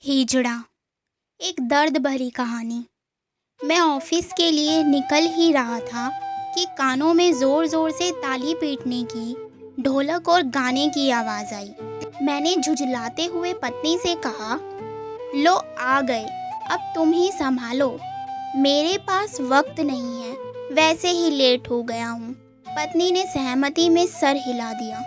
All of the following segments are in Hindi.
हिजड़ा। एक दर्द भरी कहानी। मैं ऑफिस के लिए निकल ही रहा था कि कानों में जोर जोर से ताली पीटने की, ढोलक और गाने की आवाज़ आई। मैंने झुंझलाते हुए पत्नी से कहा, लो आ गए, अब तुम ही संभालो, मेरे पास वक्त नहीं है, वैसे ही लेट हो गया हूँ। पत्नी ने सहमति में सर हिला दिया।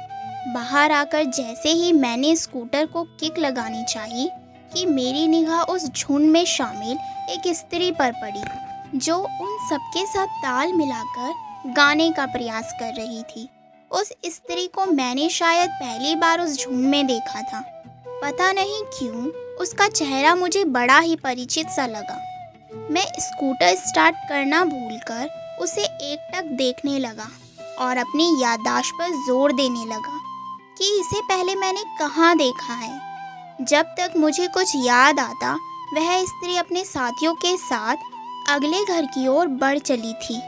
बाहर आकर जैसे ही मैंने स्कूटर को किक लगानी चाहिए कि मेरी निगाह उस झुंड में शामिल एक स्त्री पर पड़ी जो उन सबके साथ ताल मिलाकर गाने का प्रयास कर रही थी। उस स्त्री को मैंने शायद पहली बार उस झुंड में देखा था। पता नहीं क्यों उसका चेहरा मुझे बड़ा ही परिचित सा लगा। मैं स्कूटर स्टार्ट करना भूलकर उसे एकटक देखने लगा और अपनी याददाश्त पर जोर देने लगा कि इसे पहले मैंने कहाँ देखा है। जब तक मुझे कुछ याद आता, वह स्त्री अपने साथियों के साथ अगले घर की ओर बढ़ चली थी।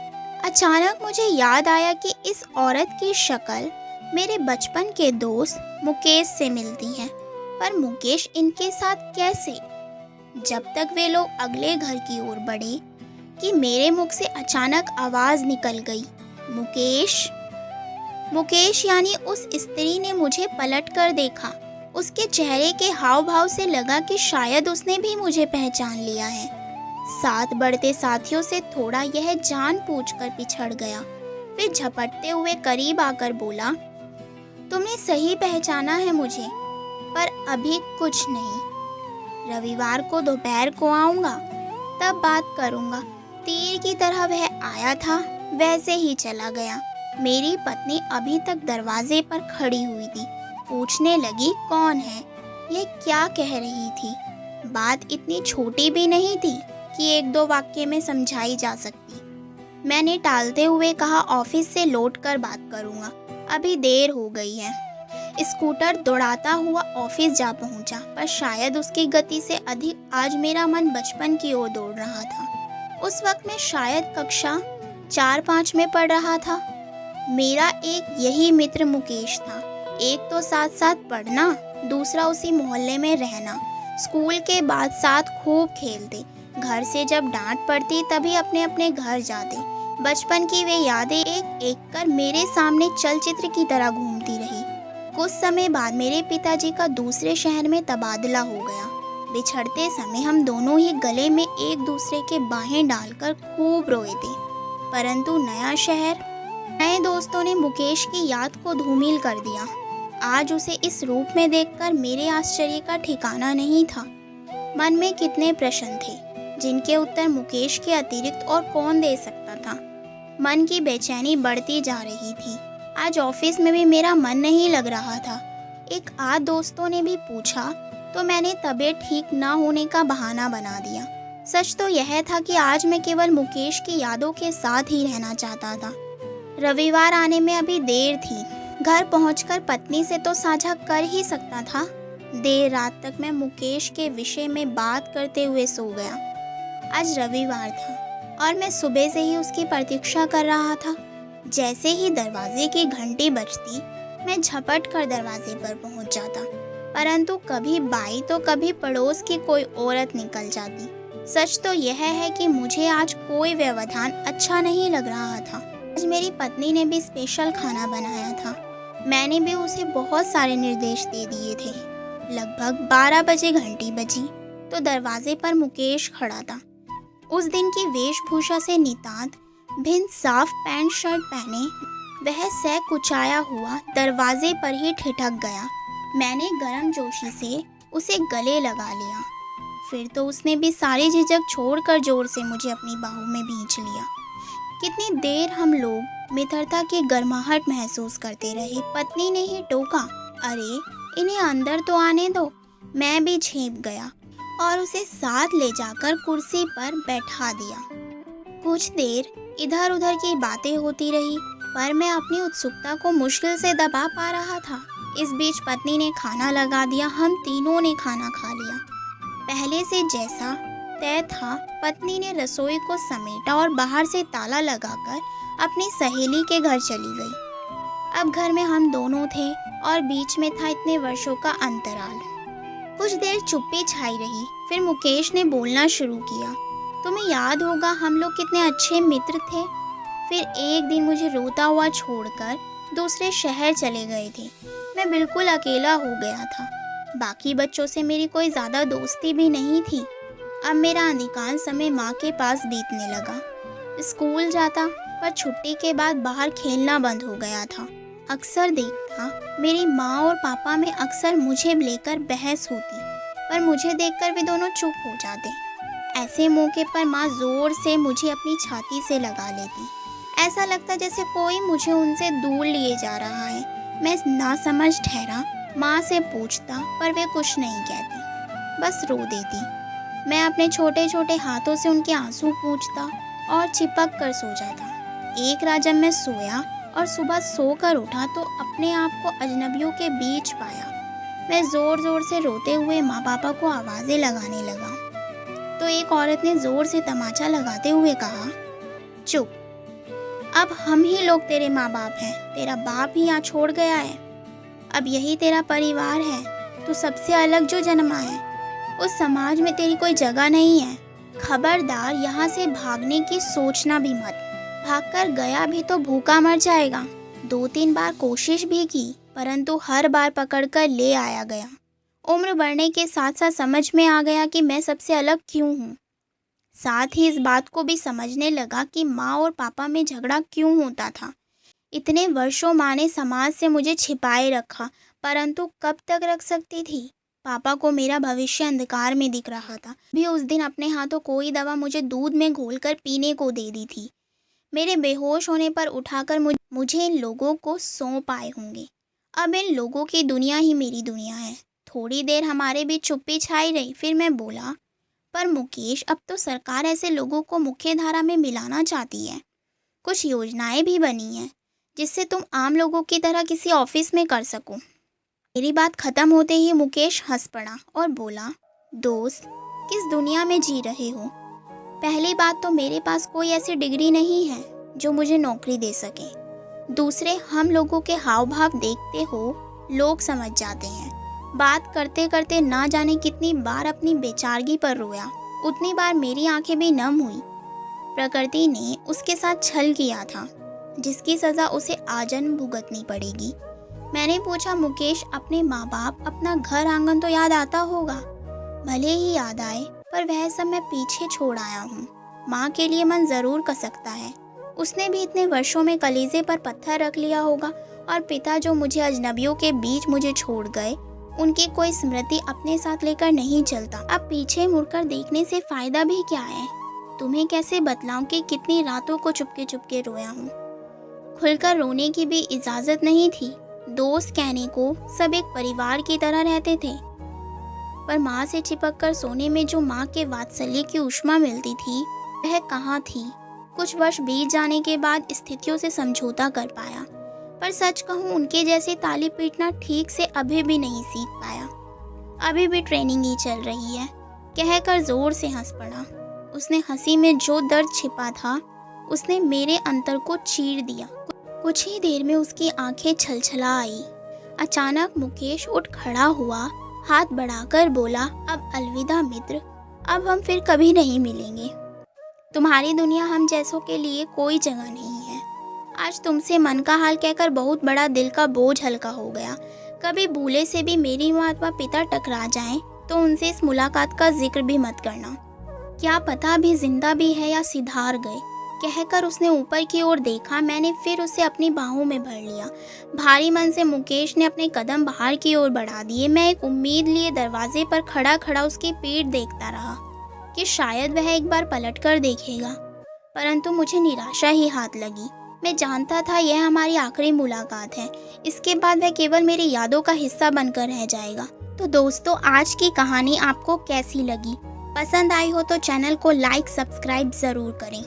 अचानक मुझे याद आया कि इस औरत की शक्ल मेरे बचपन के दोस्त मुकेश से मिलती है, पर मुकेश इनके साथ कैसे? जब तक वे लोग अगले घर की ओर बढ़े कि मेरे मुख से अचानक आवाज़ निकल गई, मुकेश। मुकेश यानी उस स्त्री ने मुझे पलट कर देखा। उसके चेहरे के हाव भाव से लगा कि शायद उसने भी मुझे पहचान लिया है। साथ बढ़ते साथियों से थोड़ा यह जान पूछकर पिछड़ गया, फिर झपटते हुए करीब आकर बोला, तुमने सही पहचाना है मुझे, पर अभी कुछ नहीं। रविवार को दोपहर को आऊँगा, तब बात करूँगा। तीर की तरह वह आया था, वैसे ही चला गया। मेरी पत्नी अभी तक दरवाजे पर खड़ी हुई थी। पूछने लगी, कौन है, ये क्या कह रही थी। बात इतनी छोटी भी नहीं थी कि एक दो वाक्य में समझाई जा सकती। मैंने टालते हुए कहा, ऑफिस से लौट कर बात करूँगा, अभी देर हो गई है। स्कूटर दौड़ाता हुआ ऑफिस जा पहुँचा, पर शायद उसकी गति से अधिक आज मेरा मन बचपन की ओर दौड़ रहा था। उस वक्त मैं शायद कक्षा 4-5 में पढ़ रहा था। मेरा एक यही मित्र मुकेश था। एक तो साथ साथ पढ़ना, दूसरा उसी मोहल्ले में रहना। स्कूल के बाद साथ खूब खेलते, घर से जब डांट पड़ती तभी अपने अपने घर जाते। बचपन की वे यादें एक एक कर मेरे सामने चलचित्र की तरह घूमती रही। कुछ समय बाद मेरे पिताजी का दूसरे शहर में तबादला हो गया। बिछड़ते समय हम दोनों ही गले में एक दूसरे के बाहें डालकर खूब रोए थे। परंतु नया शहर, नए दोस्तों ने मुकेश की याद को धूमिल कर दिया। आज उसे इस रूप में देखकर मेरे आश्चर्य का ठिकाना नहीं था। मन में कितने प्रश्न थे, जिनके उत्तर मुकेश के अतिरिक्त और कौन दे सकता था। मन की बेचैनी बढ़ती जा रही थी। आज ऑफिस में भी मेरा मन नहीं लग रहा था। एक आध दोस्तों ने भी पूछा तो मैंने तबीयत ठीक ना होने का बहाना बना दिया। सच तो यह था कि आज मैं केवल मुकेश की यादों के साथ ही रहना चाहता था। रविवार आने में अभी देर थी। घर पहुंचकर पत्नी से तो साझा कर ही सकता था। देर रात तक मैं मुकेश के विषय में बात करते हुए सो गया। आज रविवार था और मैं सुबह से ही उसकी प्रतीक्षा कर रहा था। जैसे ही दरवाजे की घंटी बजती, मैं झपट कर दरवाजे पर पहुंच जाता, परंतु कभी बाई तो कभी पड़ोस की कोई औरत निकल जाती। सच तो यह है कि मुझे आज कोई व्यवधान अच्छा नहीं लग रहा था। आज मेरी पत्नी ने भी स्पेशल खाना बनाया था। मैंने भी उसे बहुत सारे निर्देश दे दिए थे। लगभग 12 बजे घंटी बजी तो दरवाजे पर मुकेश खड़ा था। उस दिन की वेशभूषा से नितांत भिन्न साफ पैंट शर्ट पहने वह सह कुचाया हुआ दरवाजे पर ही ठिठक गया। मैंने गर्मजोशी से उसे गले लगा लिया। फिर तो उसने भी सारी झिझक छोड़कर जोर से मुझे अपनी बाहों में भींच लिया। कितनी देर हम लोग मित्रता की गर्माहट महसूस करते रहे। पत्नी ने ही टोका, अरे इन्हें अंदर तो आने दो। मैं भी झेप गया और उसे साथ ले जाकर कुर्सी पर बैठा दिया। कुछ देर इधर उधर की बातें होती रही, पर मैं अपनी उत्सुकता को मुश्किल से दबा पा रहा था। इस बीच पत्नी ने खाना लगा दिया। हम तीनों ने खाना खा लिया। पहले से जैसा तय था, पत्नी ने रसोई को समेटा और बाहर से ताला लगाकर अपनी सहेली के घर चली गई। अब घर में हम दोनों थे और बीच में था इतने वर्षों का अंतराल। कुछ देर चुप्पी छाई रही, फिर मुकेश ने बोलना शुरू किया। तुम्हें याद होगा हम लोग कितने अच्छे मित्र थे। फिर एक दिन मुझे रोता हुआ छोड़कर दूसरे शहर चले गए थे। मैं बिल्कुल अकेला हो गया था। बाकी बच्चों से मेरी कोई ज़्यादा दोस्ती भी नहीं थी। अब मेरा अधिकांश समय माँ के पास बीतने लगा। स्कूल जाता, पर छुट्टी के बाद बाहर खेलना बंद हो गया था। अक्सर देखता मेरी माँ और पापा में अक्सर मुझे लेकर बहस होती, पर मुझे देखकर वे दोनों चुप हो जाते। ऐसे मौके पर माँ ज़ोर से मुझे अपनी छाती से लगा लेती। ऐसा लगता जैसे कोई मुझे उनसे दूर लिए जा रहा है। मैं नासमझ ठहरा, माँ से पूछता, पर वे कुछ नहीं कहती, बस रो देती। मैं अपने छोटे छोटे हाथों से उनके आंसू पूंछता और चिपक कर सो जाता। एक रात जब मैं सोया और सुबह सोकर उठा तो अपने आप को अजनबियों के बीच पाया। मैं ज़ोर ज़ोर से रोते हुए माँ पापा को आवाज़ें लगाने लगा तो एक औरत ने ज़ोर से तमाचा लगाते हुए कहा, चुप, अब हम ही लोग तेरे माँ बाप हैं। तेरा बाप ही यहाँ छोड़ गया है। अब यही तेरा परिवार है। तू सबसे अलग जो जन्मा है, उस समाज में तेरी कोई जगह नहीं है। खबरदार, यहाँ से भागने की सोचना भी मत। भागकर गया भी तो भूखा मर जाएगा। 2-3 बार कोशिश भी की, परंतु हर बार पकड़कर ले आया गया। उम्र बढ़ने के साथ साथ समझ में आ गया कि मैं सबसे अलग क्यों हूँ। साथ ही इस बात को भी समझने लगा कि माँ और पापा में झगड़ा क्यों होता था। इतने वर्षों माँ ने समाज से मुझे छिपाए रखा, परंतु कब तक रख सकती थी। पापा को मेरा भविष्य अंधकार में दिख रहा था। भी उस दिन अपने हाथों कोई दवा मुझे दूध में घोलकर पीने को दे दी थी। मेरे बेहोश होने पर उठाकर मुझे इन लोगों को सौंप आए होंगे। अब इन लोगों की दुनिया ही मेरी दुनिया है। थोड़ी देर हमारे बीच चुप्पी छाई रही, फिर मैं बोला, पर मुकेश, अब तो सरकार ऐसे लोगों को मुख्य धारा में मिलाना चाहती है। कुछ योजनाएं भी बनी हैं जिससे तुम आम लोगों की तरह किसी ऑफिस में कर सको। मेरी बात खत्म होते ही मुकेश हंस पड़ा और बोला, दोस्त, किस दुनिया में जी रहे हो? पहली बात तो मेरे पास कोई ऐसी डिग्री नहीं है जो मुझे नौकरी दे सके। दूसरे, हम लोगों के हाव भाव देखते हो लोग समझ जाते हैं। बात करते करते ना जाने कितनी बार अपनी बेचारगी पर रोया। उतनी बार मेरी आंखें भी नम हुई। प्रकृति ने उसके साथ छल किया था, जिसकी सज़ा उसे आजन्म भुगतनी पड़ेगी। मैंने पूछा, मुकेश, अपने माँ बाप, अपना घर आंगन तो याद आता होगा? भले ही याद आए, पर वह सब मैं पीछे छोड़ आया हूँ। माँ के लिए मन ज़रूर कसकता है। उसने भी इतने वर्षों में कलेजे पर पत्थर रख लिया होगा। और पिता जो मुझे अजनबियों के बीच मुझे छोड़ गए, उनकी कोई स्मृति अपने साथ लेकर नहीं चलता। अब पीछे मुड़कर देखने से फ़ायदा भी क्या है? तुम्हें कैसे बतलाऊं कि कितनी रातों को चुपके चुपके रोया हूँ। खुलकर रोने की भी इजाज़त नहीं थी। दोस्त कहने को सब एक परिवार की तरह रहते थे, पर माँ से चिपक कर सोने में जो माँ के वात्सल्य की ऊष्मा मिलती थी, वह कहाँ थी। कुछ वर्ष बीत जाने के बाद स्थितियों से समझौता कर पाया, पर सच कहूँ उनके जैसे ताली पीटना ठीक से अभी भी नहीं सीख पाया। अभी भी ट्रेनिंग ही चल रही है, कहकर जोर से हंस पड़ा। उसने हंसी में जो दर्द छिपा था, उसने मेरे अंतर को चीर दिया। कुछ ही देर में उसकी आंखें छलछला आई। अचानक मुकेश उठ खड़ा हुआ, हाथ बढ़ाकर बोला, अब अलविदा मित्र, अब हम फिर कभी नहीं मिलेंगे। तुम्हारी दुनिया हम जैसों के लिए कोई जगह नहीं है। आज तुमसे मन का हाल कहकर बहुत बड़ा दिल का बोझ हल्का हो गया। कभी भूले से भी मेरी माँ अथवा पिता टकरा जाएं तो उनसे इस मुलाकात का जिक्र भी मत करना। क्या पता अभी जिंदा भी है या सिधार गए। कहकर उसने ऊपर की ओर देखा। मैंने फिर उसे अपनी बाहों में भर लिया। भारी मन से मुकेश ने अपने कदम बाहर की ओर बढ़ा दिए। मैं एक उम्मीद लिए दरवाजे पर खड़ा खड़ा उसकी पीठ देखता रहा कि शायद वह एक बार पलट कर देखेगा, परंतु मुझे निराशा ही हाथ लगी। मैं जानता था यह हमारी आखिरी मुलाकात है। इसके बाद वह केवल मेरी यादों का हिस्सा बनकर रह जाएगा। तो दोस्तों, आज की कहानी आपको कैसी लगी? पसंद आई हो तो चैनल को लाइक सब्सक्राइब ज़रूर करें।